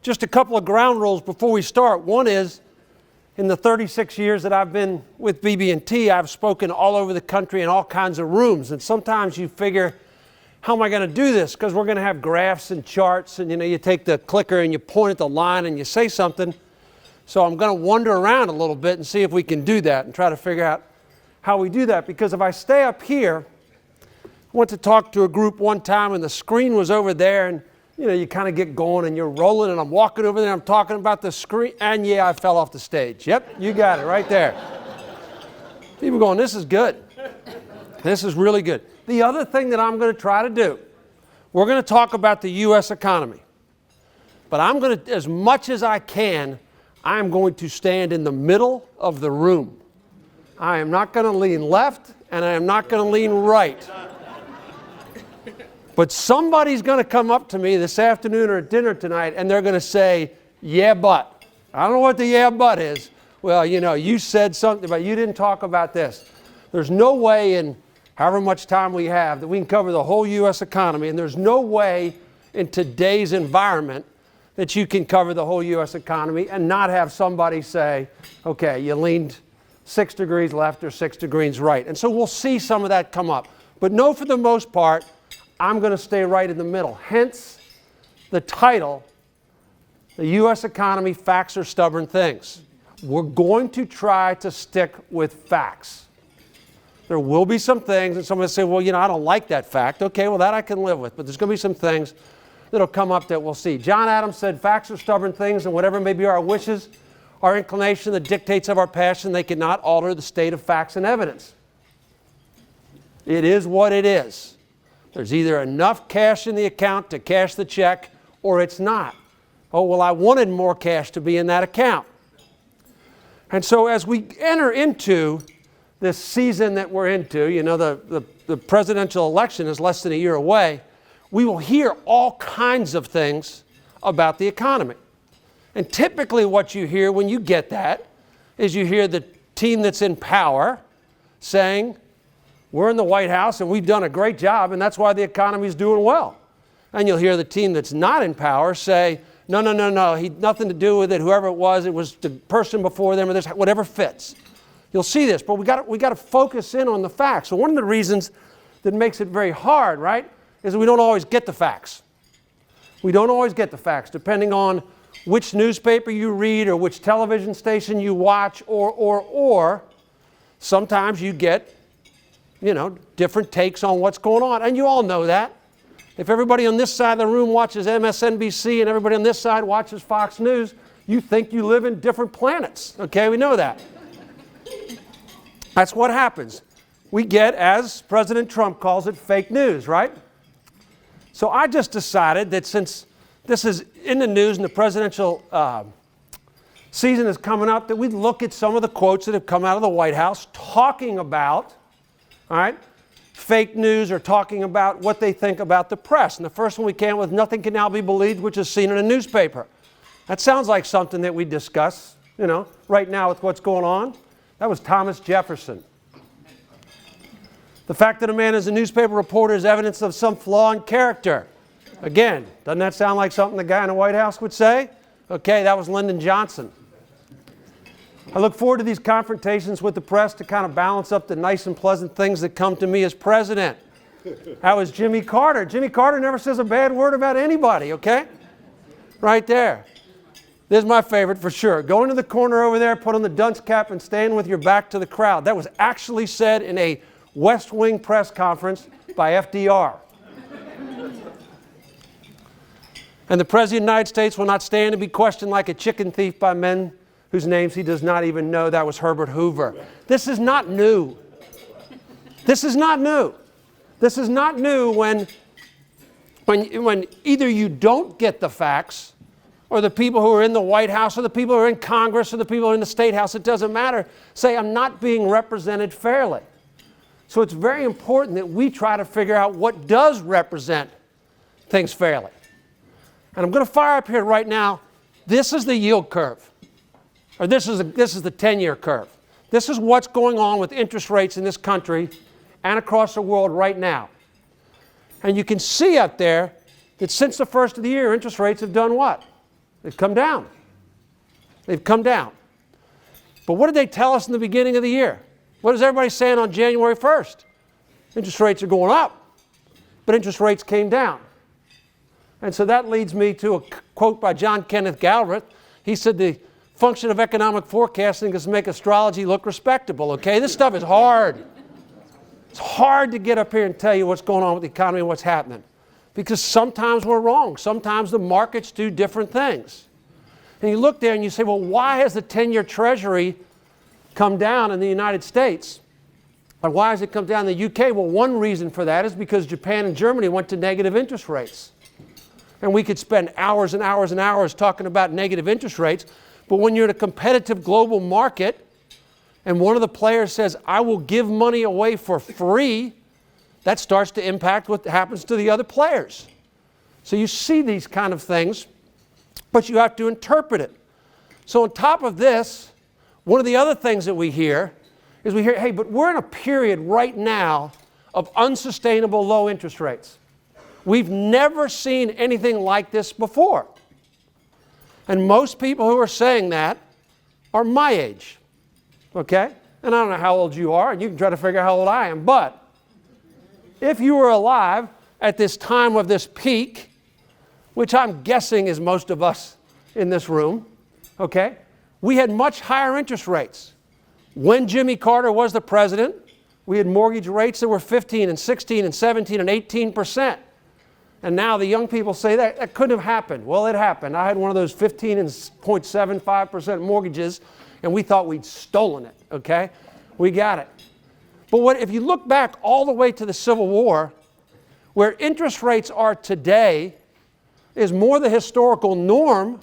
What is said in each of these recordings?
Just a couple of ground rules before we start. One is, in the 36 years that I've been with BB&T, I've spoken all over the country in all kinds of rooms. And sometimes you figure, how am I going to do this? Because we're going to have graphs and charts, and you take the clicker and you point at the line and you say something. So I'm going to wander around a little bit and see if we can do that and try to figure out how we do that. Because if I stay up here, I went to talk to a group one time and the screen was over there, and you kind of get going and you're rolling, and I'm walking over there and I'm talking about the screen, and yeah, I fell off the stage. Yep, you got it right there. People going, this is good. This is really good. The other thing that I'm going to try to do, we're going to talk about the U.S. economy. But I'm going to, as much as I can, I'm going to stand in the middle of the room. I am not going to lean left, and I am not going to lean right. But somebody's going to come up to me this afternoon or at dinner tonight, and they're going to say, yeah, but. I don't know what the yeah, but is. Well, you said something, but you didn't talk about this. There's no way in however much time we have that we can cover the whole U.S. economy, and there's no way in today's environment that you can cover the whole U.S. economy and not have somebody say, okay, you leaned 6 degrees left or 6 degrees right. And so we'll see some of that come up. But no, for the most part, I'm going to stay right in the middle. Hence the title, The U.S. Economy, Facts Are Stubborn Things. We're going to try to stick with facts. There will be some things, and somebody will say, well, I don't like that fact. Okay, well, that I can live with. But there's going to be some things that'll come up that we'll see. John Adams said, facts are stubborn things, and whatever may be our wishes, our inclination, the dictates of our passion, they cannot alter the state of facts and evidence. It is what it is. There's either enough cash in the account to cash the check, or it's not. Oh, well, I wanted more cash to be in that account. And so as we enter into this season that we're into, the presidential election is less than a year away, we will hear all kinds of things about the economy. And typically what you hear when you get that is you hear the team that's in power saying, we're in the White House and we've done a great job, and that's why the economy is doing well. And you'll hear the team that's not in power say, no, he had nothing to do with it, whoever it was the person before them, or this, whatever fits. You'll see this, but we got to focus in on the facts. So one of the reasons that makes it very hard, right, is that we don't always get the facts. We don't always get the facts, depending on which newspaper you read or which television station you watch, or sometimes you get different takes on what's going on. And you all know that. If everybody on this side of the room watches MSNBC and everybody on this side watches Fox News, you think you live in different planets. Okay, we know that. That's what happens. We get, as President Trump calls it, fake news, right? So I just decided that since this is in the news and the presidential season is coming up, that we'd look at some of the quotes that have come out of the White House talking about, all right, fake news, or talking about what they think about the press. And the first one we came with, nothing can now be believed which is seen in a newspaper. That sounds like something that we discuss, right now with what's going on. That was Thomas Jefferson. The fact that a man is a newspaper reporter is evidence of some flaw in character. Again, doesn't that sound like something the guy in the White House would say? Okay, that was Lyndon Johnson. I look forward to these confrontations with the press to kind of balance up the nice and pleasant things that come to me as president. That was Jimmy Carter. Jimmy Carter never says a bad word about anybody, okay? Right there. This is my favorite for sure. Go into the corner over there, put on the dunce cap, and stand with your back to the crowd. That was actually said in a West Wing press conference by FDR. And the President of the United States will not stand to be questioned like a chicken thief by men whose names he does not even know. That was Herbert Hoover. This is not new. This is not new. This is not new when either you don't get the facts, or the people who are in the White House, or the people who are in Congress, or the people who are in the State House, it doesn't matter, say, I'm not being represented fairly. So it's very important that we try to figure out what does represent things fairly. And I'm going to fire up here right now. This is the yield curve. Or this is the 10-year curve. This is what's going on with interest rates in this country and across the world right now. And you can see up there that since the first of the year, interest rates have done what? They've come down. They've come down. But what did they tell us in the beginning of the year? What is everybody saying on January 1st? Interest rates are going up, but interest rates came down. And so that leads me to a quote by John Kenneth Galbraith. He said the function of economic forecasting is to make astrology look respectable, okay? This stuff is hard. It's hard to get up here and tell you what's going on with the economy and what's happening. Because sometimes we're wrong. Sometimes the markets do different things. And you look there and you say, well, why has the 10-year Treasury come down in the United States? And why has it come down in the UK? Well, one reason for that is because Japan and Germany went to negative interest rates. And we could spend hours and hours and hours talking about negative interest rates. But when you're in a competitive global market and one of the players says, I will give money away for free, that starts to impact what happens to the other players. So you see these kind of things, but you have to interpret it. So on top of this, one of the other things that we hear is hey, but we're in a period right now of unsustainable low interest rates. We've never seen anything like this before. And most people who are saying that are my age, okay? And I don't know how old you are, and you can try to figure out how old I am, but if you were alive at this time of this peak, which I'm guessing is most of us in this room, okay, we had much higher interest rates. When Jimmy Carter was the president, we had mortgage rates that were 15 and 16 and 17 and 18%. And now the young people say that couldn't have happened. Well, it happened. I had one of those 15.75% mortgages, and we thought we'd stolen it, okay? We got it. But if you look back all the way to the Civil War, where interest rates are today is more the historical norm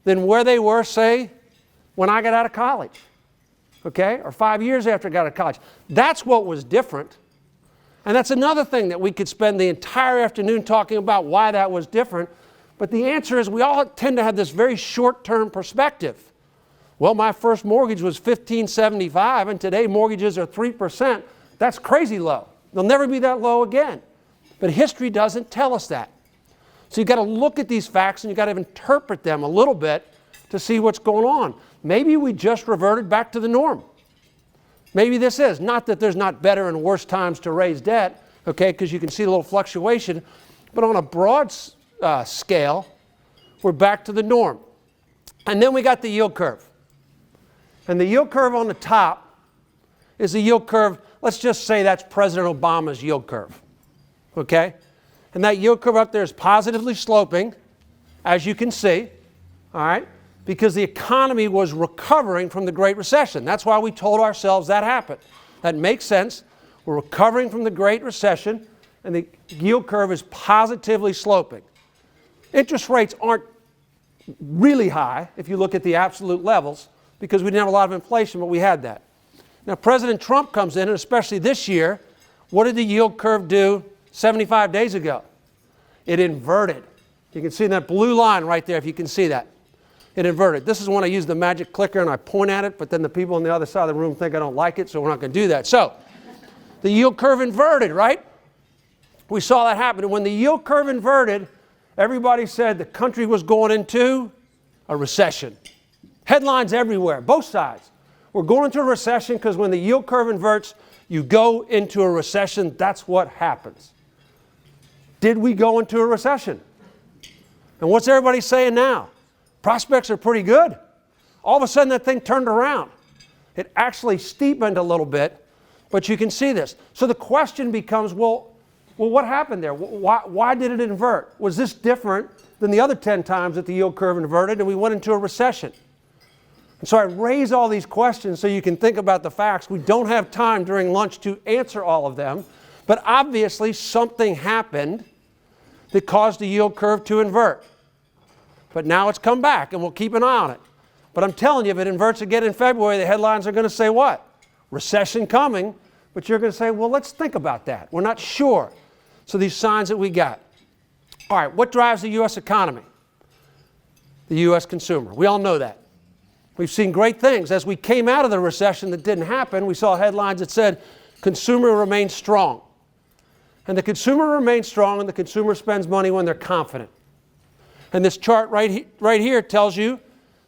than where they were, say, when I got out of college, okay? Or 5 years after I got out of college. That's what was different. And that's another thing that we could spend the entire afternoon talking about why that was different. But the answer is we all tend to have this very short-term perspective. Well, my first mortgage was $15.75, and today mortgages are 3%. That's crazy low. They'll never be that low again. But history doesn't tell us that. So you've got to look at these facts and you've got to interpret them a little bit to see what's going on. Maybe we just reverted back to the norm. Maybe this is. Not that there's not better and worse times to raise debt, okay, because you can see a little fluctuation. But on a broad scale, we're back to the norm. And then we got the yield curve. And the yield curve on the top is the yield curve, let's just say that's President Obama's yield curve, okay? And that yield curve up there is positively sloping, as you can see, all right? Because the economy was recovering from the Great Recession. That's why we told ourselves that happened. That makes sense. We're recovering from the Great Recession, and the yield curve is positively sloping. Interest rates aren't really high if you look at the absolute levels, because we didn't have a lot of inflation, but we had that. Now, President Trump comes in, and especially this year, what did the yield curve do 75 days ago? It inverted. You can see that blue line right there, if you can see that. It inverted. This is when I use the magic clicker and I point at it, but then the people on the other side of the room think I don't like it, so we're not going to do that. So, the yield curve inverted, right? We saw that happen. And when the yield curve inverted, everybody said the country was going into a recession. Headlines everywhere, both sides. We're going into a recession because when the yield curve inverts, you go into a recession. That's what happens. Did we go into a recession? And what's everybody saying now? Prospects are pretty good. All of a sudden that thing turned around. It actually steepened a little bit, but you can see this. So the question becomes, well, what happened there? Why did it invert? Was this different than the other 10 times that the yield curve inverted and we went into a recession? And so I raise all these questions so you can think about the facts. We don't have time during lunch to answer all of them, but obviously something happened that caused the yield curve to invert. But now it's come back, and we'll keep an eye on it. But I'm telling you, if it inverts again in February, the headlines are going to say what? Recession coming. But you're going to say, well, let's think about that. We're not sure. So these signs that we got. All right, what drives the U.S. economy? The U.S. consumer. We all know that. We've seen great things. As we came out of the recession that didn't happen, we saw headlines that said, consumer remains strong. And the consumer remains strong, and the consumer spends money when they're confident. And this chart right here tells you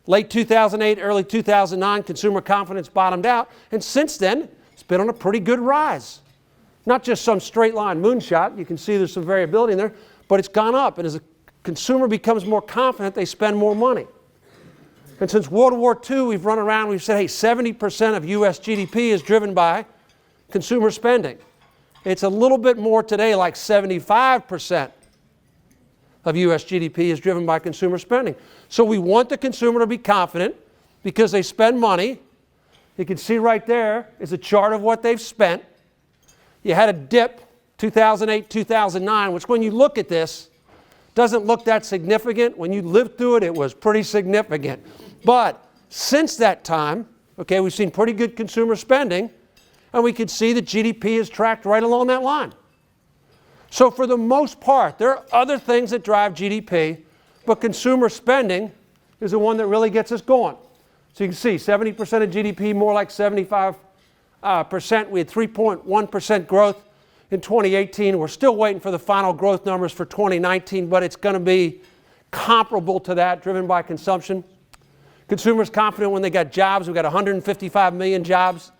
late 2008, early 2009, consumer confidence bottomed out. And since then, it's been on a pretty good rise. Not just some straight line moonshot. You can see there's some variability in there, but it's gone up. And as a consumer becomes more confident, they spend more money. And since World War II, we've run around, we've said, hey, 70% of U.S. GDP is driven by consumer spending. It's a little bit more today, like 75% of U.S. GDP is driven by consumer spending. So we want the consumer to be confident because they spend money. You can see right there is a chart of what they've spent. You had a dip, 2008, 2009, which when you look at this, doesn't look that significant. When you lived through it, it was pretty significant. But since that time, okay, we've seen pretty good consumer spending, and we can see that GDP is tracked right along that line. So for the most part, there are other things that drive GDP, but consumer spending is the one that really gets us going. So you can see 70% of GDP, more like 75%. We had 3.1% growth in 2018. We're still waiting for the final growth numbers for 2019, but it's going to be comparable to that, driven by consumption. Consumers confident when they got jobs. We've got 155 million jobs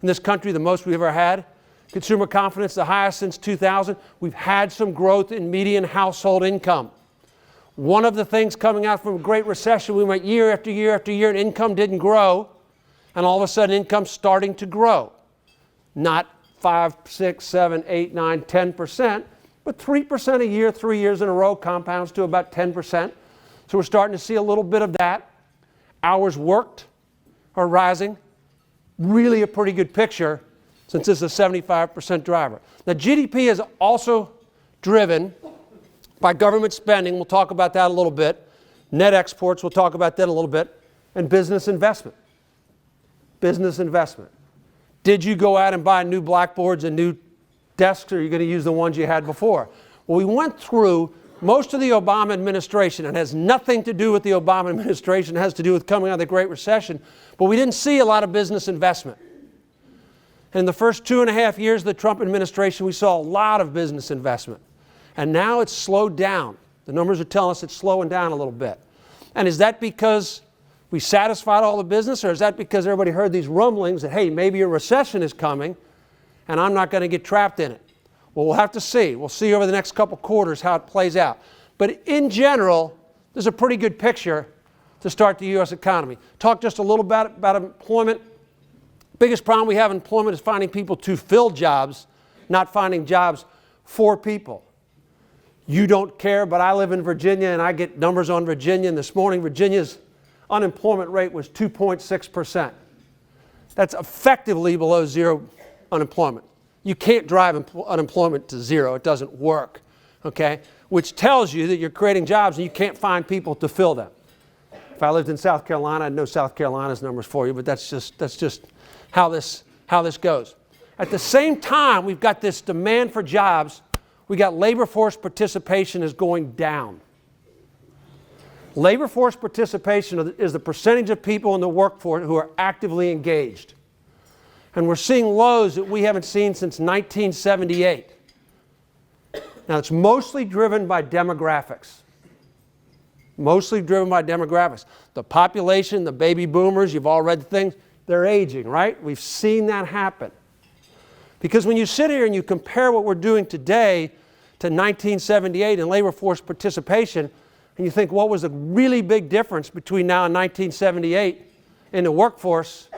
in this country, the most we've ever had. Consumer confidence, the highest since 2000. We've had some growth in median household income. One of the things coming out from a Great Recession, we went year after year after year and income didn't grow, and all of a sudden income's starting to grow. Not 5, 6, 7, 8, 9, 10%, but 3% a year, 3 years in a row compounds to about 10%. So we're starting to see a little bit of that. Hours worked are rising. Really a pretty good picture since this is a 75% driver. Now GDP is also driven by government spending. We'll talk about that a little bit. Net exports, we'll talk about that a little bit. And business investment. Business investment. Did you go out and buy new blackboards and new desks, or are you going to use the ones you had before? Well, we went through most of the Obama administration. It has nothing to do with the Obama administration. It has to do with coming out of the Great Recession. But we didn't see a lot of business investment. In the first 2.5 years of the Trump administration, we saw a lot of business investment. And now it's slowed down. The numbers are telling us it's slowing down a little bit. And is that because we satisfied all the business, or is that because everybody heard these rumblings that, hey, maybe a recession is coming and I'm not going to get trapped in it? Well, we'll have to see. We'll see over the next couple quarters how it plays out. But in general, there's a pretty good picture to start the U.S. economy. Talk just a little bit about employment. Biggest problem we have in employment is finding people to fill jobs, not finding jobs for people. You don't care, but I live in Virginia and I get numbers on Virginia. And this morning, Virginia's unemployment rate was 2.6%. That's effectively below zero unemployment. You can't drive unemployment to zero. It doesn't work, okay? Which tells you that you're creating jobs and you can't find people to fill them. If I lived in South Carolina, I'd know South Carolina's numbers for you, but that's just how this goes. At the same time, we've got this demand for jobs. We got labor force participation is going down. Labor force participation is the percentage of people in the workforce who are actively engaged. And we're seeing lows that we haven't seen since 1978. Now, it's mostly driven by demographics. Mostly driven by demographics. The population, the baby boomers, you've all read the things, they're aging, right? We've seen that happen. Because when you sit here and you compare what we're doing today to 1978 in labor force participation, and you think, what was the really big difference between now and 1978 in the workforce?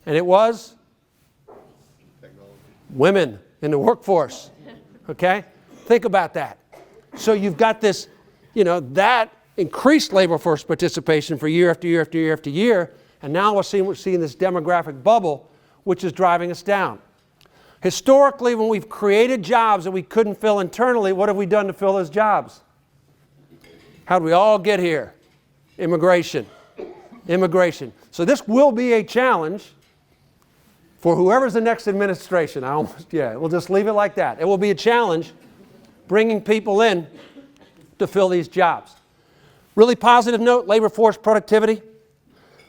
And it was women in the workforce, okay? Think about that. So you've got this, that increased labor force participation for year after year after year after year, and now we're seeing this demographic bubble, which is driving us down. Historically, when we've created jobs that we couldn't fill internally, what have we done to fill those jobs? How did we all get here? Immigration. Immigration. So this will be a challenge for whoever's the next administration. We'll just leave it like that. It will be a challenge bringing people in to fill these jobs. Really positive note, labor force productivity.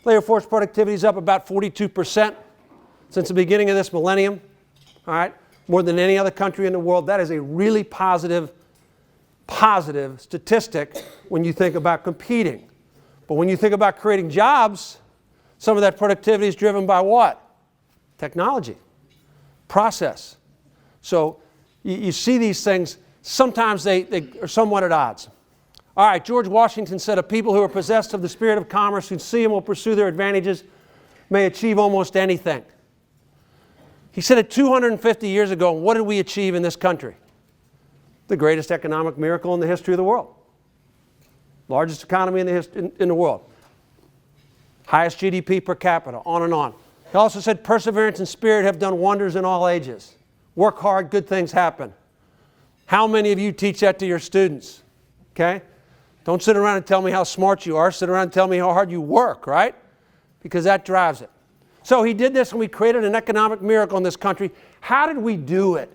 Labor force productivity is up about 42% since the beginning of this millennium. All right, more than any other country in the world. That is a really positive positive statistic when you think about competing. But when you think about creating jobs, some of that productivity is driven by what? Technology, process. So you see these things, sometimes they are somewhat at odds. All right, George Washington said, "A people who are possessed of the spirit of commerce, who see and will pursue their advantages, may achieve almost anything." He said it 250 years ago, and what did we achieve in this country? The greatest economic miracle in the history of the world. Largest economy in the world. Highest GDP per capita, on and on. He also said perseverance and spirit have done wonders in all ages. Work hard, good things happen. How many of you teach that to your students? Okay? Don't sit around and tell me how smart you are. Sit around and tell me how hard you work, right? Because that drives it. So he did this and we created an economic miracle in this country. How did we do it?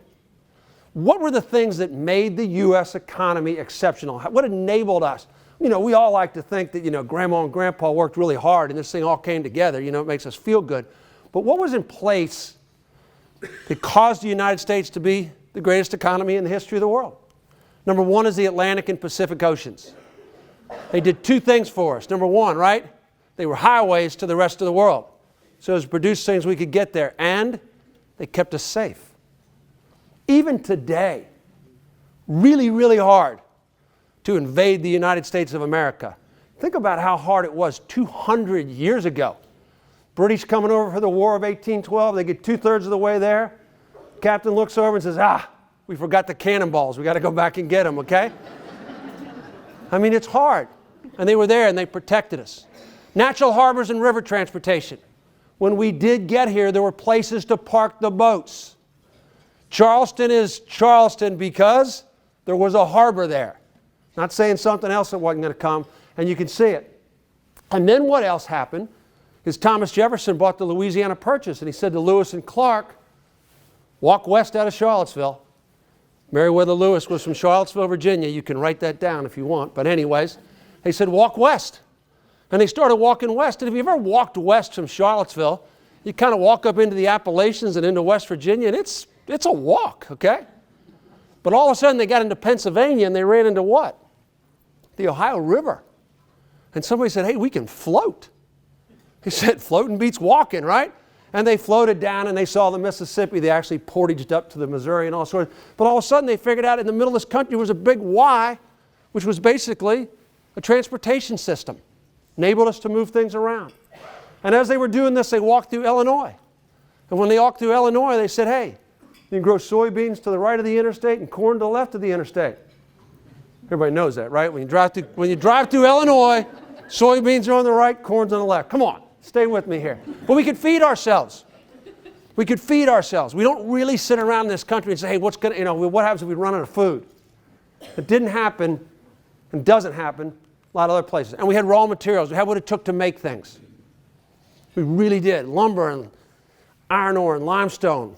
What were the things that made the U.S. economy exceptional? What enabled us? You know, we all like to think that, Grandma and Grandpa worked really hard and this thing all came together. It makes us feel good. But what was in place that caused the United States to be the greatest economy in the history of the world? Number one is the Atlantic and Pacific Oceans. They did two things for us. Number one, right? They were highways to the rest of the world. So it produced things we could get there. And they kept us safe. Even today, really, really hard to invade the United States of America. Think about how hard it was 200 years ago. British coming over for the War of 1812. They get 2/3 of the way there. Captain looks over and says, we forgot the cannonballs. We got to go back and get them, okay? I mean, it's hard. And they were there and they protected us. Natural harbors and river transportation. When we did get here, there were places to park the boats. Charleston is Charleston because there was a harbor there. Not saying something else that wasn't going to come, and you can see it. And then what else happened is Thomas Jefferson bought the Louisiana Purchase, and he said to Lewis and Clark, walk west out of Charlottesville. Meriwether Lewis was from Charlottesville, Virginia. You can write that down if you want. But anyways, they said, walk west. And they started walking west. And if you've ever walked west from Charlottesville, you kind of walk up into the Appalachians and into West Virginia, and it's a walk, okay? But all of a sudden they got into Pennsylvania and they ran into what? The Ohio River. And somebody said, hey, we can float. He said, floating beats walking, right? And they floated down and they saw the Mississippi. They actually portaged up to the Missouri and all sorts. But all of a sudden they figured out in the middle of this country was a big Y, which was basically a transportation system. Enabled us to move things around. And as they were doing this, they walked through Illinois. And when they walked through Illinois, they said, hey, you can grow soybeans to the right of the interstate and corn to the left of the interstate. Everybody knows that, right? When you drive through Illinois, soybeans are on the right, corn's on the left. Come on, stay with me here. But we could feed ourselves. We could feed ourselves. We don't really sit around in this country and say, hey, what happens if we run out of food? It didn't happen and doesn't happen a lot of other places. And we had raw materials. We had what it took to make things. We really did. Lumber and iron ore and limestone.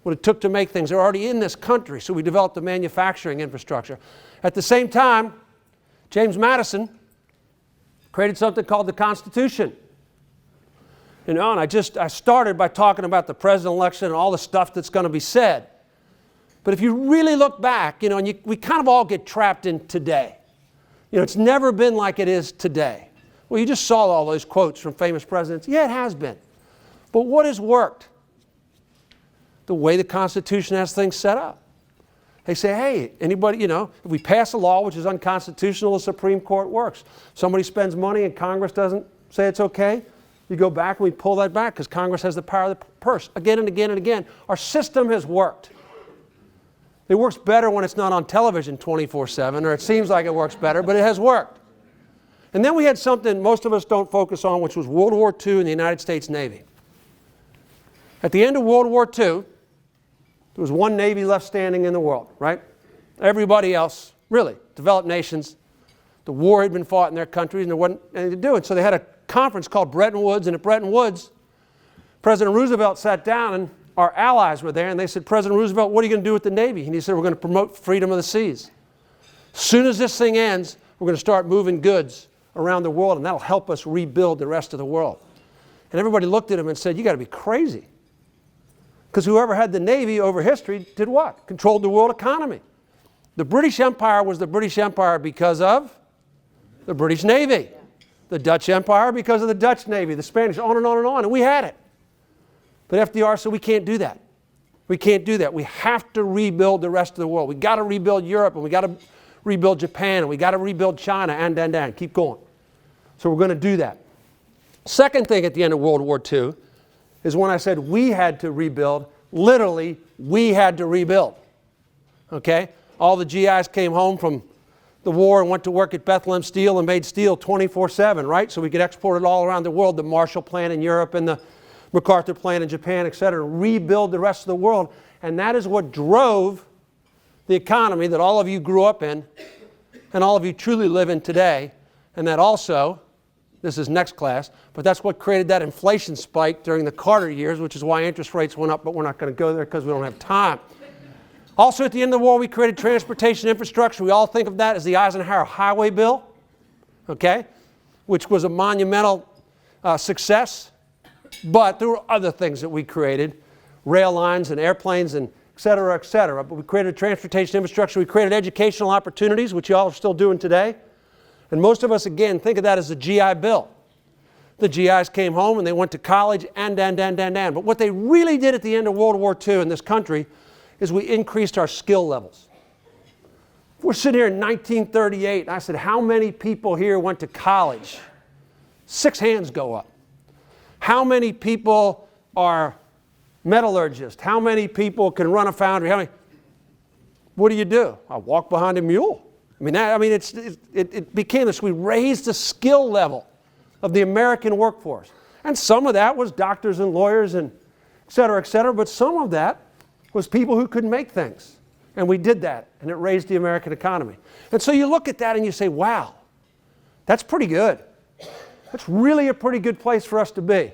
What it took to make things are already in this country, so we developed a manufacturing infrastructure. At the same time, James Madison created something called the Constitution. And I started by talking about the presidential election and all the stuff that's going to be said. But if you really look back, and we kind of all get trapped in today. It's never been like it is today. Well, you just saw all those quotes from famous presidents. Yeah, it has been. But what has worked? The way the Constitution has things set up. They say, hey, anybody, if we pass a law which is unconstitutional, the Supreme Court works. Somebody spends money and Congress doesn't say it's okay, you go back and we pull that back because Congress has the power of the purse. Again and again and again. Our system has worked. It works better when it's not on television 24/7, or it seems like it works better, but it has worked. And then we had something most of us don't focus on, which was World War II and the United States Navy. At the end of World War II, there was one Navy left standing in the world, right? Everybody else, really, developed nations, the war had been fought in their countries and there wasn't anything to do. And so they had a conference called Bretton Woods, and at Bretton Woods, President Roosevelt sat down and our allies were there and they said, President Roosevelt, what are you going to do with the Navy? And he said, we're going to promote freedom of the seas. As soon as this thing ends, we're going to start moving goods around the world and that'll help us rebuild the rest of the world. And everybody looked at him and said, you got to be crazy. Because whoever had the Navy over history did what? Controlled the world economy. The British Empire was the British Empire because of the British Navy. The Dutch Empire because of the Dutch Navy, the Spanish, on and on and on, and we had it. But FDR said we can't do that. We can't do that. We have to rebuild the rest of the world. We got to rebuild Europe, and we got to rebuild Japan, and we got to rebuild China, and keep going. So we're going to do that. Second thing at the end of World War II is when I said we had to rebuild, literally, we had to rebuild. Okay? All the GIs came home from the war and went to work at Bethlehem Steel and made steel 24/7, right? So we could export it all around the world, the Marshall Plan in Europe and the MacArthur Plan in Japan, et cetera, rebuild the rest of the world. And that is what drove the economy that all of you grew up in and all of you truly live in today. And that also, this is next class, but that's what created that inflation spike during the Carter years, which is why interest rates went up, but we're not going to go there because we don't have time. Also, at the end of the war, we created transportation infrastructure. We all think of that as the Eisenhower Highway Bill, okay, which was a monumental success. But there were other things that we created, rail lines and airplanes and et cetera, et cetera. But we created transportation infrastructure. We created educational opportunities, which you all are still doing today. And most of us, again, think of that as the GI Bill. The GIs came home and they went to college and. But what they really did at the end of World War II in this country is we increased our skill levels. We're sitting here in 1938, and I said, how many people here went to college? 6 hands go up. How many people are metallurgists? How many people can run a foundry? What do? I walk behind a mule. It became this. We raised the skill level of the American workforce. And some of that was doctors and lawyers and et cetera, but some of that was people who could make things. And we did that, and it raised the American economy. And so you look at that and you say, wow, that's pretty good. That's really a pretty good place for us to be.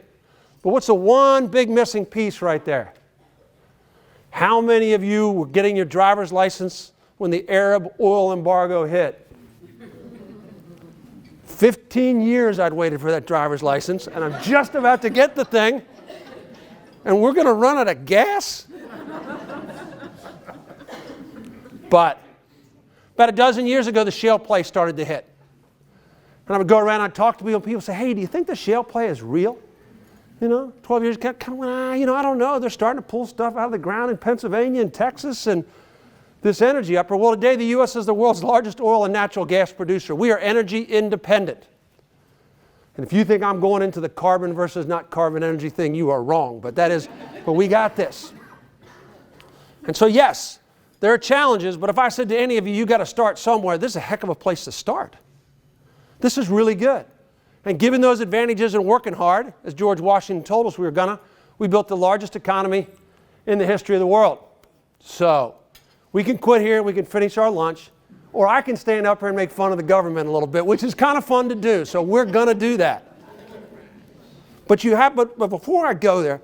But what's the one big missing piece right there? How many of you were getting your driver's license when the Arab oil embargo hit? 15 years I'd waited for that driver's license, and I'm just about to get the thing, and we're going to run out of gas? But about a dozen years ago, the shale play started to hit. And I would go around and I'd talk to people, and people say, hey, do you think the shale play is real? 12 years ago, I don't know. They're starting to pull stuff out of the ground in Pennsylvania and Texas and this energy upper. Well, today the U.S. is the world's largest oil and natural gas producer. We are energy independent. And if you think I'm going into the carbon versus not carbon energy thing, you are wrong. But we got this. And so, yes, there are challenges, but if I said to any of you, you got to start somewhere, this is a heck of a place to start. This is really good. And given those advantages and working hard, as George Washington told us we built the largest economy in the history of the world. So we can quit here, we can finish our lunch, or I can stand up here and make fun of the government a little bit, which is kind of fun to do. So we're going to do that. But before I go there,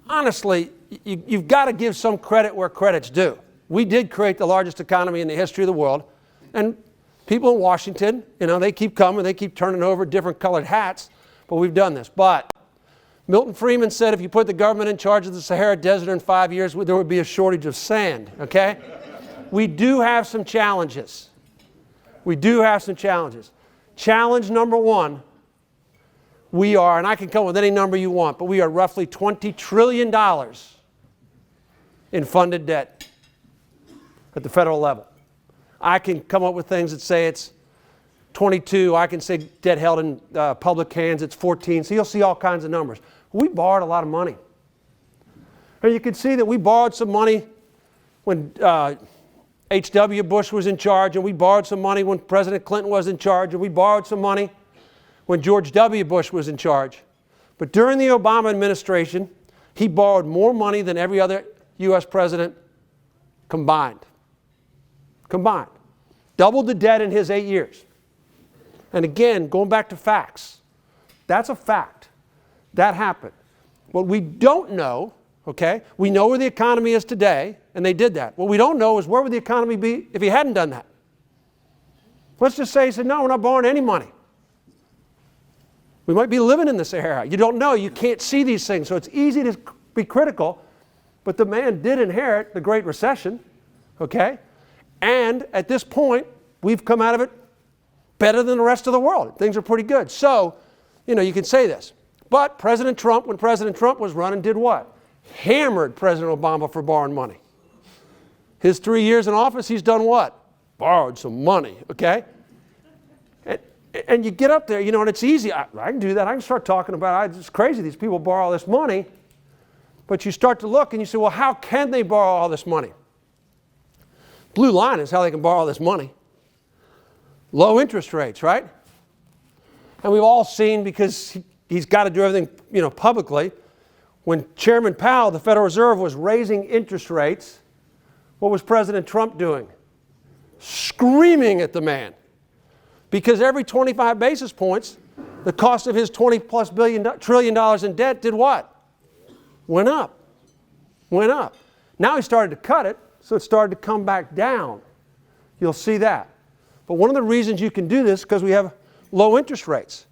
honestly, you've got to give some credit where credit's due. We did create the largest economy in the history of the world, and people in Washington, they keep coming, they keep turning over different colored hats, but we've done this. But Milton Friedman said if you put the government in charge of the Sahara Desert in 5 years, there would be a shortage of sand, okay? We do have some challenges. Challenge number one, we are, and I can come up with any number you want, but we are roughly $20 trillion in funded debt at the federal level. I can come up with things that say it's 22. I can say debt held in public hands, it's 14. So you'll see all kinds of numbers. We borrowed a lot of money. And you can see that we borrowed some money when H.W. Bush was in charge, and we borrowed some money when President Clinton was in charge, and we borrowed some money when George W. Bush was in charge. But during the Obama administration, he borrowed more money than every other U.S. president combined. Doubled the debt in his 8 years. And again, going back to facts, that's a fact. That happened. What we don't know, okay, we know where the economy is today, and they did that. What we don't know is where would the economy be if he hadn't done that. Let's just say he said, no, we're not borrowing any money. We might be living in the Sahara. You don't know. You can't see these things. So it's easy to be critical. But the man did inherit the Great Recession, okay? And at this point, we've come out of it better than the rest of the world. Things are pretty good. So, you can say this. But President Trump, when President Trump was running, did what? Hammered President Obama for borrowing money. His 3 years in office, he's done what? Borrowed some money, okay? And you get up there, and it's easy. I can do that. I can start talking about it. It's crazy. These people borrow all this money. But you start to look and you say, well, how can they borrow all this money? Blue line is how they can borrow all this money. Low interest rates, right? And we've all seen, because he's got to do everything, publicly. When Chairman Powell, the Federal Reserve, was raising interest rates, what was President Trump doing? Screaming at the man. Because every 25 basis points, the cost of his $20+ trillion in debt did what? Went up. Went up. Now he started to cut it, so it started to come back down. You'll see that. But one of the reasons you can do this is because we have low interest rates.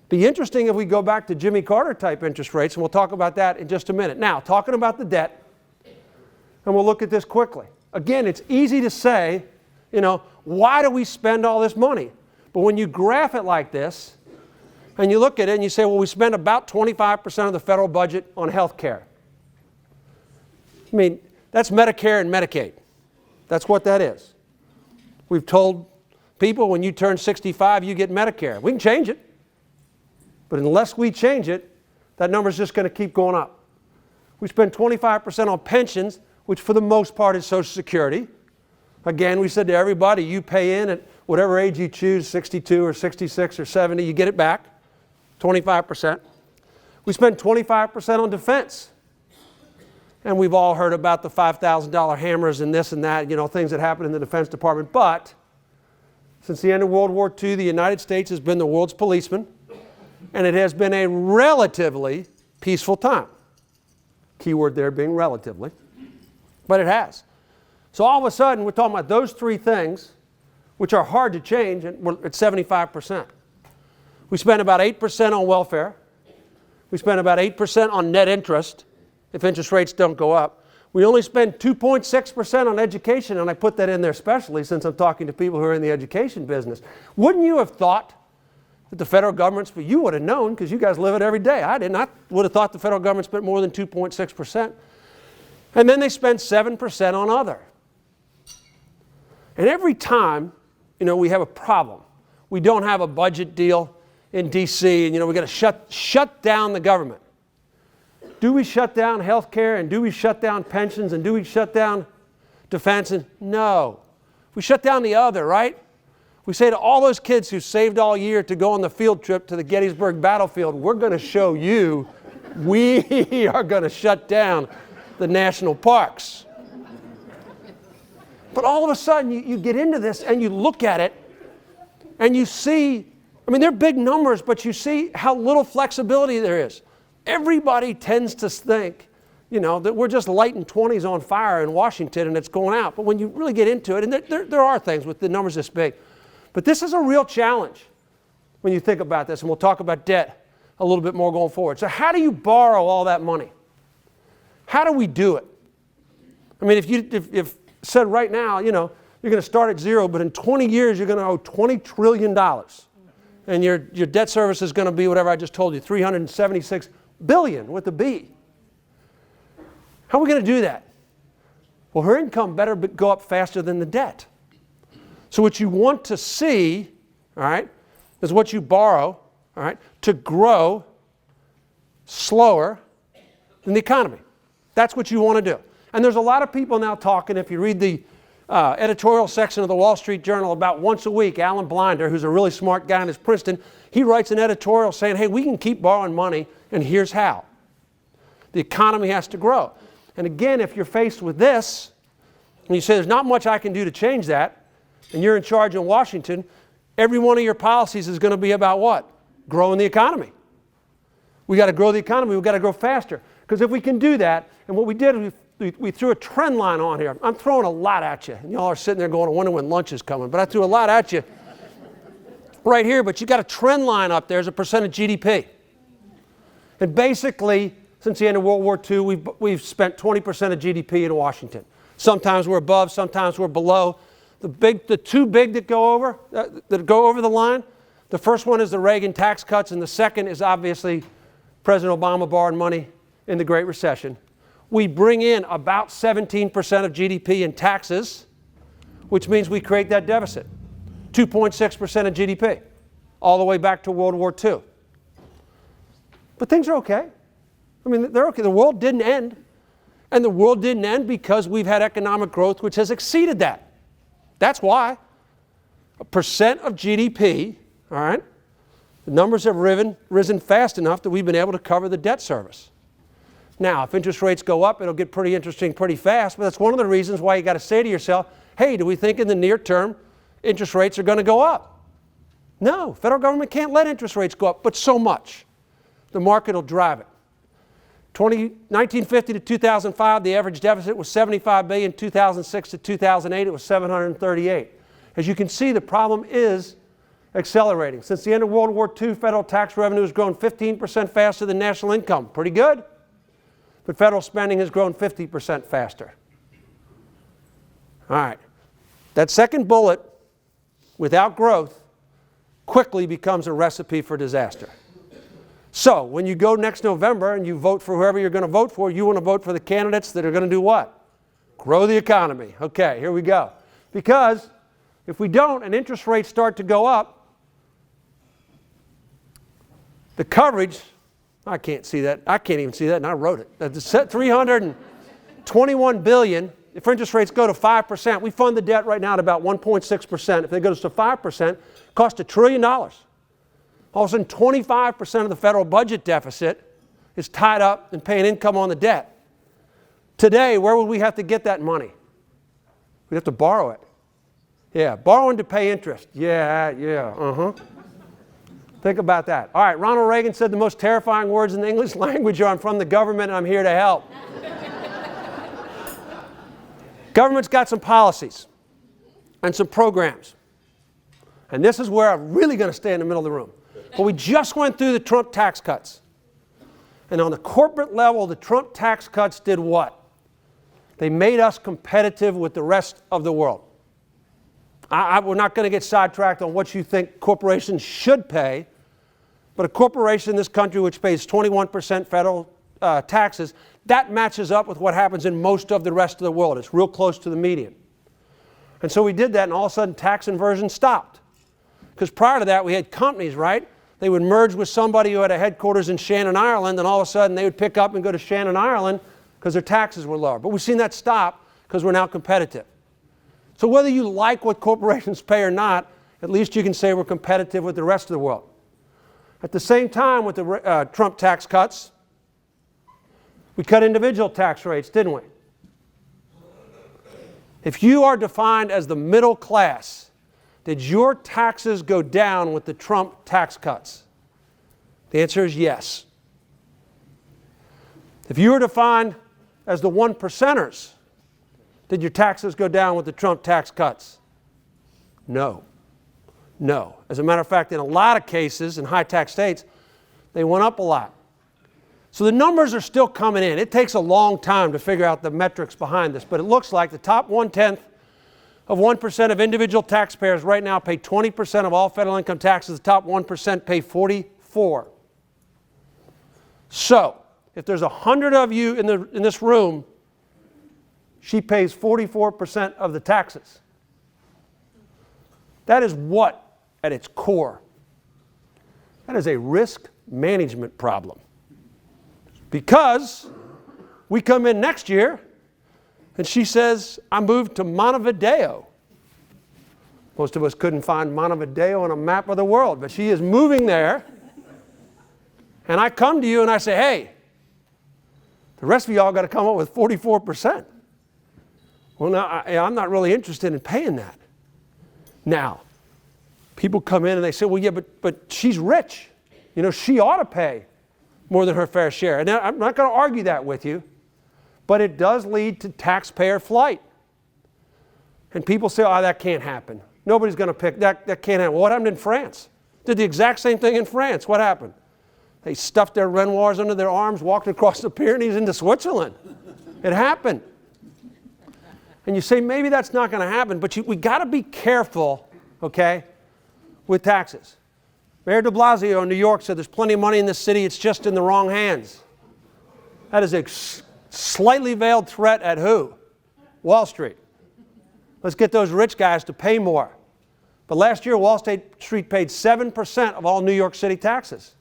Be interesting if we go back to Jimmy Carter type interest rates, and we'll talk about that in just a minute. Now, talking about the debt, and we'll look at this quickly. Again, it's easy to say, why do we spend all this money? But when you graph it like this, and you look at it and you say, well, we spend about 25% of the federal budget on health care. That's Medicare and Medicaid. That's what that is. We've told people when you turn 65, you get Medicare. We can change it. But unless we change it, that number's just going to keep going up. We spend 25% on pensions, which for the most part is Social Security. Again, we said to everybody, you pay in at whatever age you choose, 62 or 66 or 70, you get it back, 25%. We spend 25% on defense. And we've all heard about the $5,000 hammers and this and that, things that happen in the Defense Department. But since the end of World War II, the United States has been the world's policeman, and it has been a relatively peaceful time. Keyword there being relatively, but it has. So all of a sudden, we're talking about those three things, which are hard to change, and we're at 75%. We spend about 8% on welfare. We spend about 8% on net interest, if interest rates don't go up. We only spend 2.6% on education, and I put that in there especially since I'm talking to people who are in the education business. Wouldn't you have thought that the federal government, but you would have known because you guys live it every day. I didn't. I would have thought the federal government spent more than 2.6%. And then they spend 7% on other. And every time, we have a problem. We don't have a budget deal in D.C. and, we've got to shut down the government. Do we shut down health care, and do we shut down pensions, and do we shut down defense? And no. We shut down the other, right? We say to all those kids who saved all year to go on the field trip to the Gettysburg battlefield, we're going to show you we are going to shut down the national parks. But all of a sudden, you get into this and you look at it and you see, they're big numbers, but you see how little flexibility there is. Everybody tends to think, that we're just lighting 20s on fire in Washington and it's going out. But when you really get into it, and there are things with the numbers this big, but this is a real challenge when you think about this, and we'll talk about debt a little bit more going forward. So how do you borrow all that money? How do we do it? If said right now, you're going to start at zero, but in 20 years you're going to owe $20 trillion. And your debt service is going to be whatever I just told you, $376 billion with a B. How are we going to do that? Well, her income better go up faster than the debt. So what you want to see, all right, is what you borrow, all right, to grow slower than the economy. That's what you want to do. And there's a lot of people now talking, if you read the editorial section of the Wall Street Journal about once a week, Alan Blinder, who's a really smart guy in his Princeton, he writes an editorial saying, hey, we can keep borrowing money, and here's how. The economy has to grow. And again, if you're faced with this, and you say there's not much I can do to change that, and you're in charge in Washington, every one of your policies is going to be about what? Growing the economy. We got to grow the economy. We've got to grow faster. Because if we can do that, and what we did is we threw a trend line on here. I'm throwing a lot at you. And y'all are sitting there going, I wonder when lunch is coming. But I threw a lot at you right here. But you got a trend line up there as a percent of GDP. And basically, since the end of World War II, we've spent 20% of GDP in Washington. Sometimes we're above, sometimes we're below. The two big that go over the line, the first one is the Reagan Tax Cuts, and the second is obviously President Obama borrowed money in the Great Recession. We bring in about 17% of GDP in taxes, which means we create that deficit. 2.6% of GDP, all the way back to World War II. But things are okay. I mean, they're okay. The world didn't end. And the world didn't end because we've had economic growth which has exceeded that. That's why. A percent of GDP, all right, the numbers have risen fast enough that we've been able to cover the debt service. Now, if interest rates go up, it'll get pretty interesting pretty fast, but that's one of the reasons why you got to say to yourself, hey, do we think in the near term interest rates are going to go up? No, federal government can't let interest rates go up, but so much. The market will drive it. 1950 to 2005, the average deficit was $75 billion. 2006 to 2008, it was $738. As you can see, the problem is accelerating. Since the end of World War II, federal tax revenue has grown 15% faster than national income. Pretty good. But federal spending has grown 50% faster. All right. That second bullet, without growth, quickly becomes a recipe for disaster. So, when you go next November and you vote for whoever you're going to vote for, you want to vote for the candidates that are going to do what? Grow the economy. Okay, here we go. Because if we don't and interest rates start to go up, the coverage, I can't see that. I can't even see that, and I wrote it. That's $321 billion. If interest rates go to 5%, we fund the debt right now at about 1.6%. If they go to 5%, it costs $1 trillion. All of a sudden, 25% of the federal budget deficit is tied up in paying income on the debt. Today, where would we have to get that money? We'd have to borrow it. Yeah, borrowing to pay interest. Yeah. Think about that. All right, Ronald Reagan said the most terrifying words in the English language are, I'm from the government and I'm here to help. Government's got some policies and some programs. And this is where I'm really going to stay in the middle of the room. But we just went through the Trump tax cuts. And on the corporate level, the Trump tax cuts did what? They made us competitive with the rest of the world. We're not going to get sidetracked on what you think corporations should pay, but a corporation in this country which pays 21% federal taxes, that matches up with what happens in most of the rest of the world. It's real close to the median. And so we did that, and all of a sudden tax inversion stopped. Because prior to that, we had companies, right? They would merge with somebody who had a headquarters in Shannon, Ireland, and all of a sudden they would pick up and go to Shannon, Ireland because their taxes were lower. But we've seen that stop because we're now competitive. So whether you like what corporations pay or not, at least you can say we're competitive with the rest of the world. At the same time, with the Trump tax cuts, we cut individual tax rates, didn't we? If you are defined as the middle class, did your taxes go down with the Trump tax cuts? The answer is yes. If you were defined as the 1%ers, did your taxes go down with the Trump tax cuts? No. No. As a matter of fact, in a lot of cases in high tax states, they went up a lot. So the numbers are still coming in. It takes a long time to figure out the metrics behind this, but it looks like the top 1/10 of 1% of individual taxpayers right now pay 20% of all federal income taxes. The top 1% pay 44%. So, if there's 100 of you in this room, she pays 44% of the taxes. That is what, at its core? That is a risk management problem. Because we come in next year and she says, I moved to Montevideo. Most of us couldn't find Montevideo on a map of the world, but she is moving there. And I come to you and I say, hey, the rest of y'all got to come up with 44%. Well, now, I'm not really interested in paying that. Now, people come in and they say, well, yeah, but she's rich. You know, she ought to pay more than her fair share. And I'm not going to argue that with you, but it does lead to taxpayer flight. And people say, oh, that can't happen. Nobody's going to pick, that can't happen. Well, what happened in France? Did the exact same thing in France. What happened? They stuffed their Renoirs under their arms, walked across the Pyrenees into Switzerland. It happened. And you say, maybe that's not going to happen, but we got to be careful, okay, with taxes. Mayor de Blasio in New York said there's plenty of money in this city, it's just in the wrong hands. That is a slightly veiled threat at who? Wall Street. Let's get those rich guys to pay more. But last year, Wall Street paid 7% of all New York City taxes.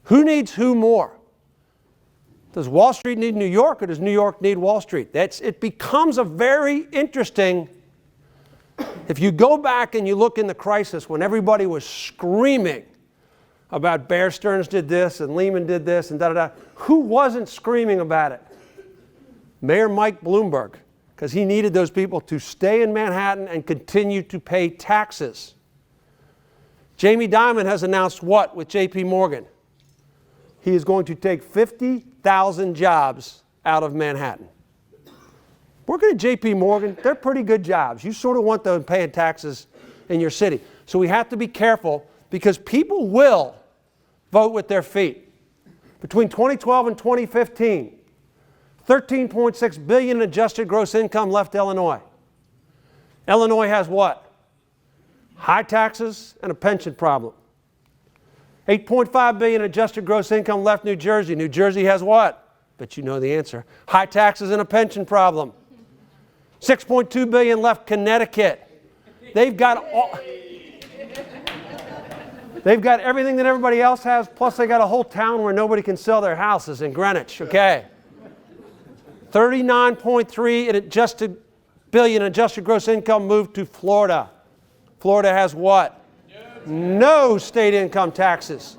Who needs who more? Does Wall Street need New York, or does New York need Wall Street? It becomes a very interesting, if you go back and you look in the crisis when everybody was screaming about Bear Stearns did this and Lehman did this and da-da-da, who wasn't screaming about it? Mayor Mike Bloomberg, because he needed those people to stay in Manhattan and continue to pay taxes. Jamie Dimon has announced what with J.P. Morgan? He is going to take 50,000 jobs out of Manhattan. Working at J.P. Morgan, they're pretty good jobs. You sort of want them paying taxes in your city. So we have to be careful because people will vote with their feet. Between 2012 and 2015, $13.6 billion in adjusted gross income left Illinois. Illinois has what? High taxes and a pension problem. $8.5 billion in adjusted gross income left New Jersey. New Jersey has what? Bet you know the answer. High taxes and a pension problem. $6.2 billion left Connecticut. They've got everything that everybody else has, plus they got a whole town where nobody can sell their houses in Greenwich, okay? $39.3 billion in adjusted gross income moved to Florida. Florida has what? No state income taxes.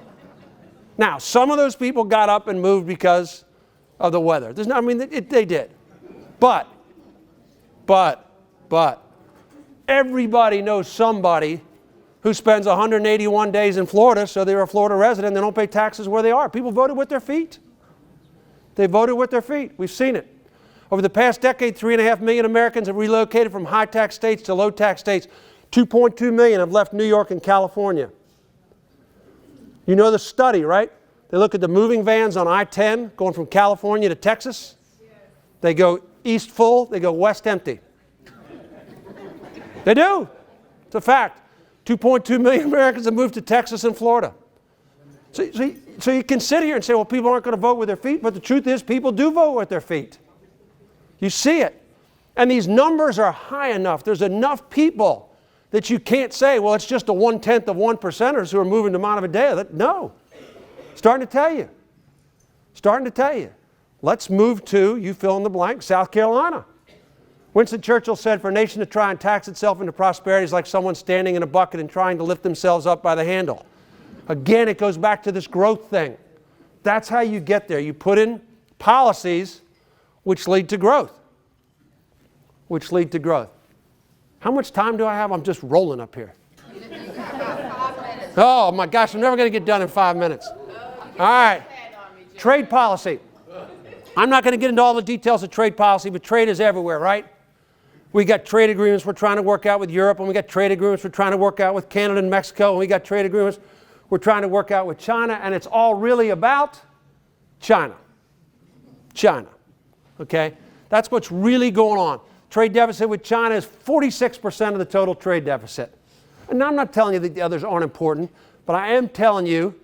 Now, some of those people got up and moved because of the weather. They did. But everybody knows somebody who spends 181 days in Florida, so they're a Florida resident, they don't pay taxes where they are. People voted with their feet. They voted with their feet. We've seen it. Over the past decade, 3.5 million Americans have relocated from high-tax states to low-tax states. 2.2 million have left New York and California. You know the study, right? They look at the moving vans on I-10 going from California to Texas. They go east full, they go west empty. They do. It's a fact. 2.2 million Americans have moved to Texas and Florida. So you can sit here and say, well, people aren't going to vote with their feet, but the truth is people do vote with their feet. You see it. And these numbers are high enough. There's enough people that you can't say, well, it's just a 1/10 of 1%ers who are moving to Montevideo. No. Starting to tell you. Let's move to, you fill in the blank, South Carolina. Winston Churchill said, for a nation to try and tax itself into prosperity is like someone standing in a bucket and trying to lift themselves up by the handle. Again, it goes back to this growth thing. That's how you get there. You put in policies which lead to growth. How much time do I have? I'm just rolling up here. Oh my gosh, I'm never going to get done in 5 minutes. All right. Trade policy. I'm not going to get into all the details of trade policy, but trade is everywhere, right? We got trade agreements we're trying to work out with Europe, and we got trade agreements we're trying to work out with Canada and Mexico, and we got trade agreements we're trying to work out with China, and it's all really about China. Okay? That's what's really going on. Trade deficit with China is 46% of the total trade deficit. And I'm not telling you that the others aren't important, but I am telling you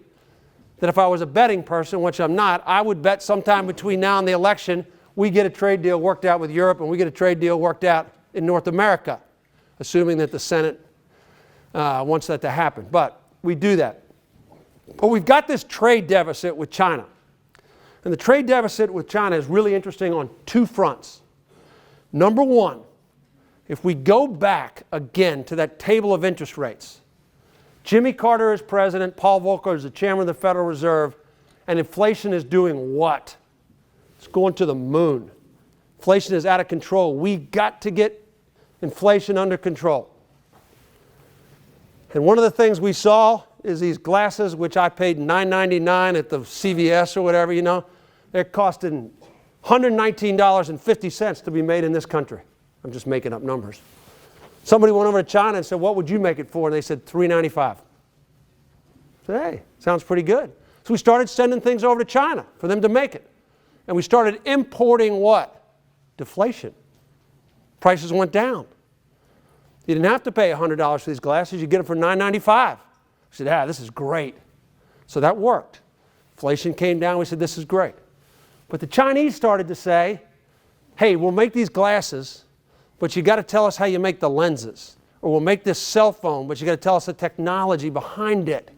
that if I was a betting person, which I'm not, I would bet sometime between now and the election, we get a trade deal worked out with Europe and we get a trade deal worked out in North America, assuming that the Senate wants that to happen. But we do that. But we've got this trade deficit with China. And the trade deficit with China is really interesting on two fronts. Number one, if we go back again to that table of interest rates, Jimmy Carter is president, Paul Volcker is the chairman of the Federal Reserve, and inflation is doing what? It's going to the moon. Inflation is out of control. We got to get inflation under control. And one of the things we saw is these glasses, which I paid $9.99 at the CVS or whatever, you know. They're costing $119.50 to be made in this country. I'm just making up numbers. Somebody went over to China and said, what would you make it for? And they said, $3.95. I said, hey, sounds pretty good. So we started sending things over to China for them to make it. And we started importing what? Deflation. Prices went down. You didn't have to pay $100 for these glasses. You get them for $9.95. I said, this is great. So that worked. Inflation came down. We said, this is great. But the Chinese started to say, hey, we'll make these glasses, but you got to tell us how you make the lenses. Or we'll make this cell phone, but you got to tell us the technology behind it.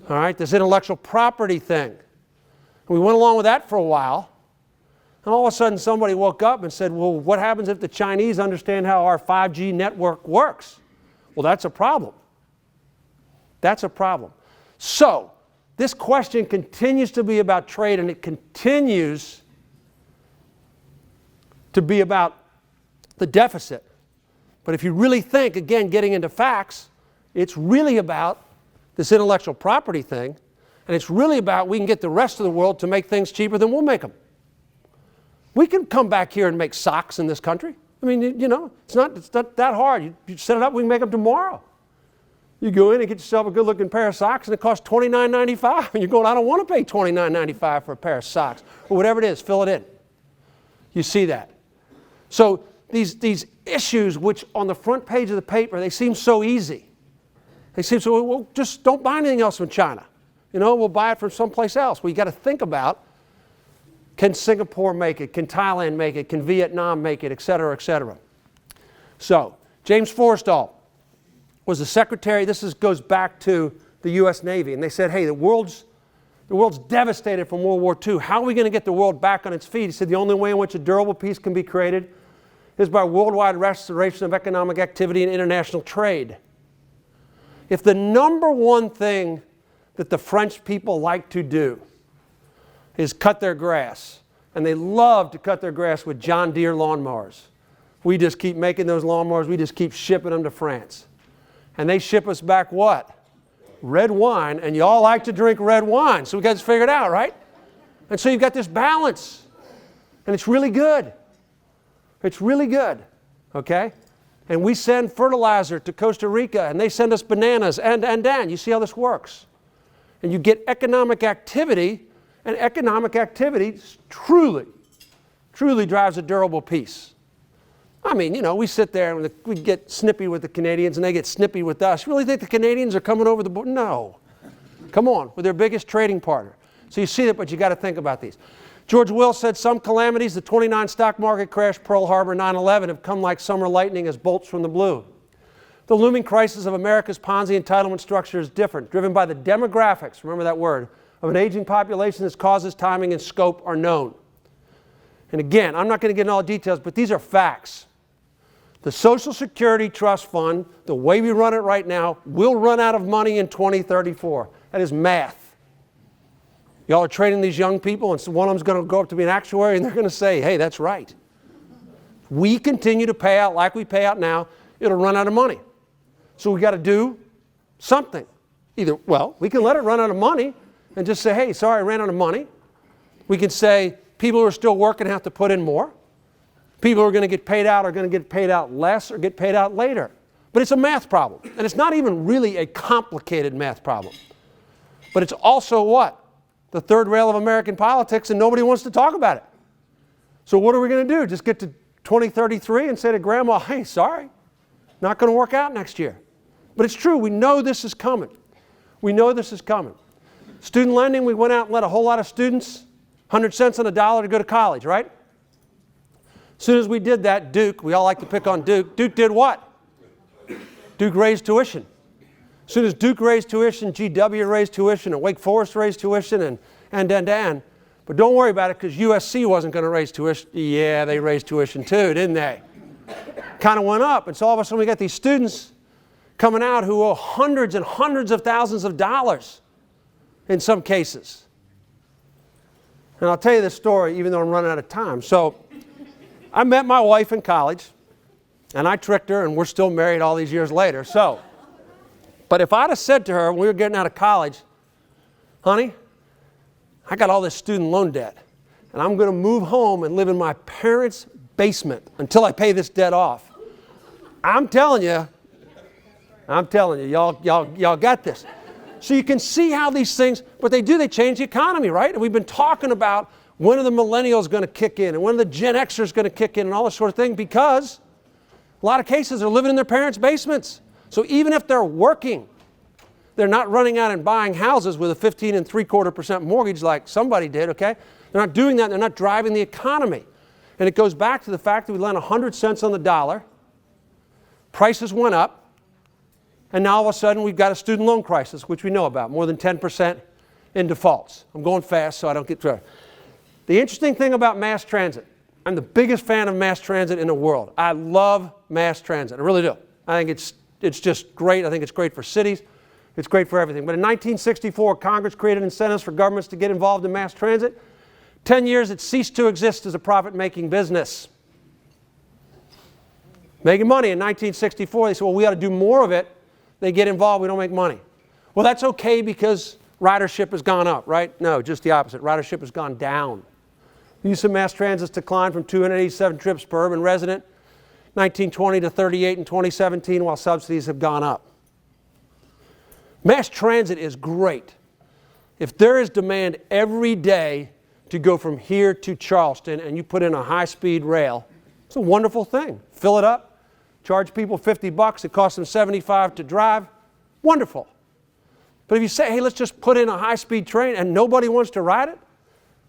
All right, this intellectual property thing. And we went along with that for a while. And all of a sudden somebody woke up and said, well, what happens if the Chinese understand how our 5G network works? Well, that's a problem. That's a problem. So, this question continues to be about trade, and it continues to be about the deficit. But if you really think, again, getting into facts, it's really about this intellectual property thing, and it's really about we can get the rest of the world to make things cheaper than we'll make them. We can come back here and make socks in this country. I mean, it's not that hard. You set it up, we can make them tomorrow. You go in and get yourself a good-looking pair of socks, and it costs $29.95. And you're going, I don't want to pay $29.95 for a pair of socks. Or whatever it is, fill it in. You see that. So these issues, which on the front page of the paper, they seem so easy. They seem so, well, just don't buy anything else from China. We'll buy it from someplace else. Well, you got to think about, can Singapore make it? Can Thailand make it? Can Vietnam make it? Et cetera, et cetera. So, James Forrestal was the secretary. This goes back to the U.S. Navy. And they said, hey, the world's devastated from World War II. How are we going to get the world back on its feet? He said, the only way in which a durable peace can be created is by worldwide restoration of economic activity and international trade. If the number one thing that the French people like to do is cut their grass, and they love to cut their grass with John Deere lawnmowers. We just keep making those lawnmowers. We just keep shipping them to France. And they ship us back what? Red wine, and you all like to drink red wine. So we got this figured out, right? And so you've got this balance. And it's really good. It's really good, okay? And we send fertilizer to Costa Rica, and they send us bananas, and. You see how this works? And you get economic activity, and economic activity truly drives a durable peace. I mean, we sit there and we get snippy with the Canadians and they get snippy with us. You really think the Canadians are coming over the border? No. Come on, we're their biggest trading partner. So you see that, but you got to think about these. George Will said some calamities, the 29 stock market crash, Pearl Harbor, 9/11, have come like summer lightning as bolts from the blue. The looming crisis of America's Ponzi entitlement structure is different, driven by the demographics, remember that word, of an aging population that's causes, timing, and scope are known. And again, I'm not going to get into all the details, but these are facts. The Social Security Trust Fund, the way we run it right now, will run out of money in 2034. That is math. Y'all are training these young people, and one of them's going to go up to be an actuary, and they're going to say, hey, that's right. We continue to pay out like we pay out now, it'll run out of money. So we got to do something. Either, well, we can let it run out of money and just say, hey, sorry, I ran out of money. We can say people who are still working have to put in more. People who are going to get paid out are going to get paid out less or get paid out later. But it's a math problem. And it's not even really a complicated math problem. But it's also what? The third rail of American politics, and nobody wants to talk about it. So what are we going to do? Just get to 2033 and say to Grandma, hey, sorry, not going to work out next year. But it's true. We know this is coming. We know this is coming. Student lending, we went out and let a whole lot of students, 100 cents on a dollar to go to college, right? As soon as we did that, Duke, we all like to pick on Duke, Duke did what? Duke raised tuition. As soon as Duke raised tuition, GW raised tuition, and Wake Forest raised tuition, and. But don't worry about it, because USC wasn't going to raise tuition. Yeah, they raised tuition too, didn't they? Kind of went up, and so all of a sudden we got these students coming out who owe hundreds and hundreds of thousands of dollars in some cases. And I'll tell you this story, even though I'm running out of time. So I met my wife in college, and I tricked her, and we're still married all these years later. But if I'd have said to her when we were getting out of college, honey, I got all this student loan debt, and I'm going to move home and live in my parents' basement until I pay this debt off. I'm telling you, y'all got this. So you can see how these things, what they do, they change the economy, right? And we've been talking about When are the millennials going to kick in? And when are the Gen Xers going to kick in and all this sort of thing? Because a lot of cases they're living in their parents' basements. So even if they're working, they're not running out and buying houses with a 15.75% mortgage like somebody did, okay? They're not doing that. They're not driving the economy. And it goes back to the fact that we lent 100 cents on the dollar. Prices went up. And now all of a sudden we've got a student loan crisis, which we know about, more than 10% in defaults. I'm going fast so I don't get through. The interesting thing about mass transit, I'm the biggest fan of mass transit in the world. I love mass transit. I really do. I think it's just great. I think it's great for cities. It's great for everything. But in 1964, Congress created incentives for governments to get involved in mass transit. 10 years, it ceased to exist as a profit-making business. Making money in 1964, they said, well, we ought to do more of it. They get involved, we don't make money. Well, that's okay because ridership has gone up, right? No, just the opposite. Ridership has gone down. Use of mass transit's declined from 287 trips per urban resident 1920 to 38 in 2017, while subsidies have gone up. Mass transit is great. If there is demand every day to go from here to Charleston and you put in a high-speed rail, it's a wonderful thing. Fill it up, charge people $50, it costs them $75 to drive, wonderful. But if you say, hey, let's just put in a high-speed train and nobody wants to ride it,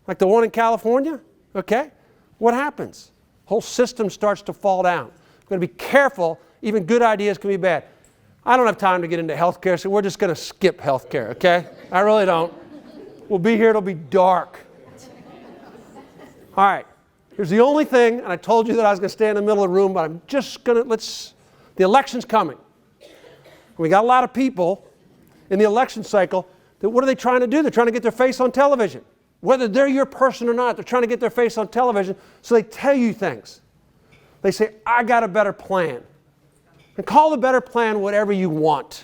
like the one in California, okay, what happens? The whole system starts to fall down. We've got to be careful. Even good ideas can be bad. I don't have time to get into healthcare, so we're just going to skip healthcare, okay? I really don't. We'll be here, it'll be dark. All right, here's the only thing, and I told you that I was going to stay in the middle of the room, but I'm just going to, the election's coming. We got a lot of people in the election cycle that what are they trying to do? They're trying to get their face on television. Whether they're your person or not, they're trying to get their face on television, so they tell you things. They say, I got a better plan. And call the better plan whatever you want.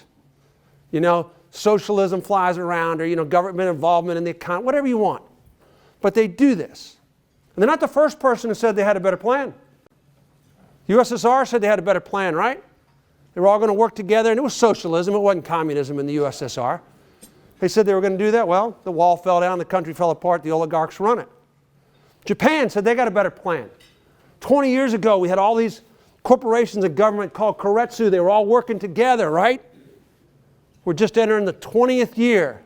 You know, socialism flies around, or, you know, government involvement in the economy, whatever you want. But they do this. And they're not the first person who said they had a better plan. The USSR said they had a better plan, right? They were all going to work together, and it was socialism. It wasn't communism in the USSR. They said they were going to do that. Well, the wall fell down, the country fell apart, the oligarchs run it. Japan said they got a better plan. 20 years ago, we had all these corporations and government called Keiretsu. They were all working together, right? We're just entering the 20th year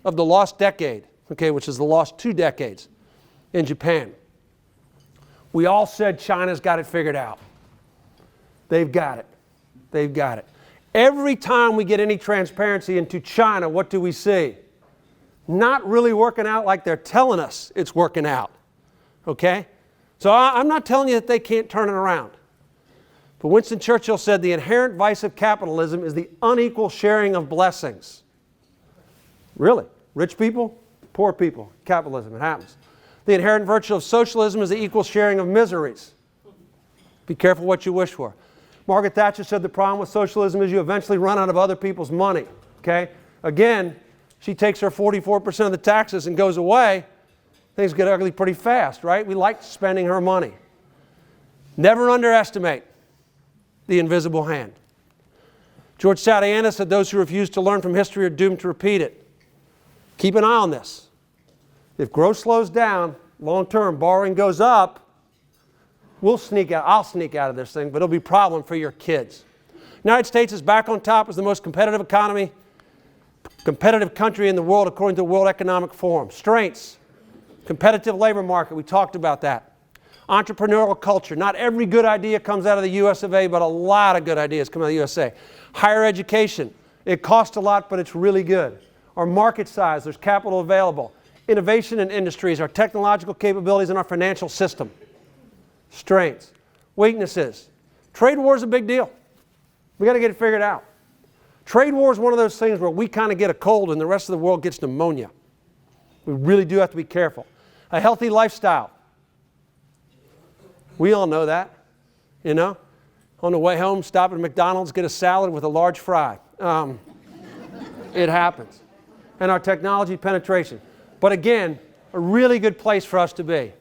of the lost decade, okay, which is the lost 2 decades in Japan. We all said China's got it figured out. They've got it. They've got it. Every time we get any transparency into China, what do we see? Not really working out like they're telling us it's working out, okay? So I'm not telling you that they can't turn it around. But Winston Churchill said the inherent vice of capitalism is the unequal sharing of blessings. Really? Rich people, poor people, capitalism, it happens. The inherent virtue of socialism is the equal sharing of miseries. Be careful what you wish for. Margaret Thatcher said the problem with socialism is you eventually run out of other people's money. Okay? Again, she takes her 44% of the taxes and goes away. Things get ugly pretty fast, right? We like spending her money. Never underestimate the invisible hand. George Santayana said those who refuse to learn from history are doomed to repeat it. Keep an eye on this. If growth slows down, long-term borrowing goes up, we'll sneak out. I'll sneak out of this thing, but it'll be a problem for your kids. The United States is back on top as the most competitive economy, competitive country in the world according to the World Economic Forum. Strengths, competitive labor market, we talked about that. Entrepreneurial culture, not every good idea comes out of the US of A, but a lot of good ideas come out of the USA. Higher education, it costs a lot, but it's really good. Our market size, there's capital available. Innovation in industries, our technological capabilities, and our financial system. Strengths. Weaknesses. Trade war is a big deal. We got to get it figured out. Trade war is one of those things where we kind of get a cold and the rest of the world gets pneumonia. We really do have to be careful. A healthy lifestyle. We all know that, you know. On the way home, stop at McDonald's, get a salad with a large fry. It happens. And our technology penetration. But again, a really good place for us to be.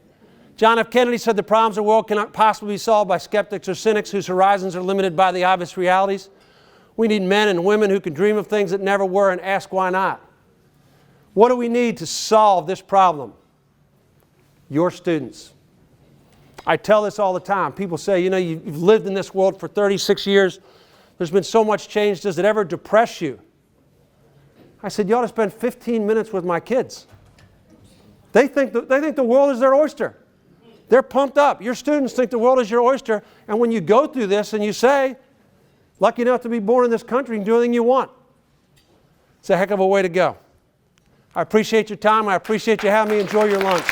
John F. Kennedy said the problems of the world cannot possibly be solved by skeptics or cynics whose horizons are limited by the obvious realities. We need men and women who can dream of things that never were and ask why not. What do we need to solve this problem? Your students. I tell this all the time. People say, you know, you've lived in this world for 36 years. There's been so much change. Does it ever depress you? I said, you ought to spend 15 minutes with my kids. They think the world is their oyster. They're pumped up. Your students think the world is your oyster. And when you go through this and you say, lucky enough to be born in this country, you can do anything you want. It's a heck of a way to go. I appreciate your time. I appreciate you having me. Enjoy your lunch.